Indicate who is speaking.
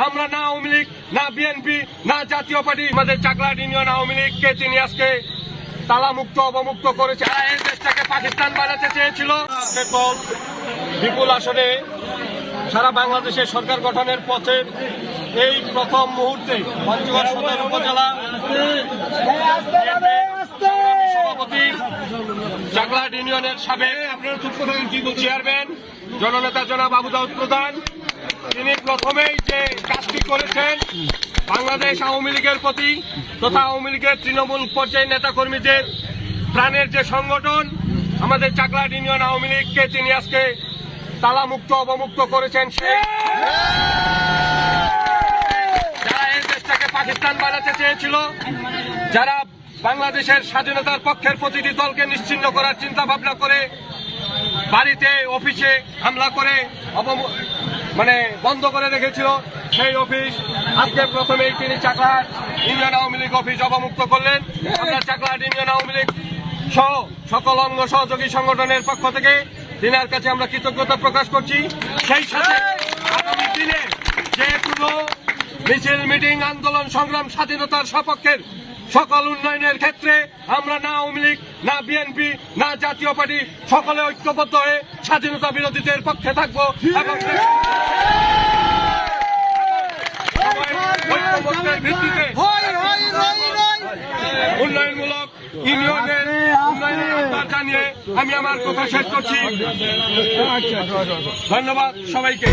Speaker 1: আমরা না আওয়ামী লীগ, না বিএনপি, না জাতীয় পার্টি, আমাদের চাকলাহাট ইউনিয়ন আওয়ামী লীগকে তিনি আজকে তালামুক্ত অবমুক্ত করেছে। এই দেশটাকে পাকিস্তান বানাতে চেয়েছিল। পেট্রোল বিপুল আসনে সারা বাংলাদেশের সরকার গঠনের পথে এই প্রথম মুহূর্তে পঞ্চগড় সদর উপজেলা সভাপতি, চাকলাহাট ইউনিয়নের সাবেক চেয়ারম্যান, জননেতা জনাব আবু দাউদ প্রধান, তিনি প্রথমেই যে কাজটি করেছেন বাংলাদেশ আওয়ামী লীগের প্রতি তথা আওয়ামী লীগের তৃণমূল পর্যায়ের নেতাকর্মীদের প্রাণের যে সংগঠন আমাদের চাকলাহাট ইউনিয়ন আওয়ামী লীগকে তিনি আজকে তালামুক্ত অবমুক্ত করেছেন। যারা এই দেশটাকে পাকিস্তান বানাতে চেয়েছিল, যারা বাংলাদেশের স্বাধীনতার পক্ষের প্রতিটি দলকে নিশ্চিহ্ন করার চিন্তা ভাবনা করে বাড়িতে অফিসে হামলা করে বন্ধ করে রেখেছিল, সেই অফিস আজকে প্রথমেই তিনি চাকলাহাট ইউনিয়ন আওয়ামী লীগ অফিস অবমুক্ত করলেন। আমরা চাকলাহাট ইউনিয়ন আওয়ামী লীগ সহ সকল অঙ্গ সহযোগী সংগঠনের পক্ষ থেকে তিনার কাছে আমরা কৃতজ্ঞতা প্রকাশ করছি। সেই সাথে আগামী দিনে যে কোনো মিছিল, মিটিং, আন্দোলন, সংগ্রাম, স্বাধীনতার সপক্ষের সকল উন্নয়নের ক্ষেত্রে আমরা না আওয়ামী লীগ, না বিএনপি, না জাতীয় পার্টি সকলে ঐক্যবদ্ধ হয়ে স্বাধীনতা বিরোধীদের পক্ষে থাকবো এবং ঐক্যবদ্ধের ভিত্তিতে উন্নয়নমূলক ইউনিয়নের উন্নয়নের আহ্বান জানিয়ে আমি আমার কথা শেষ করছি। ধন্যবাদ সবাইকে।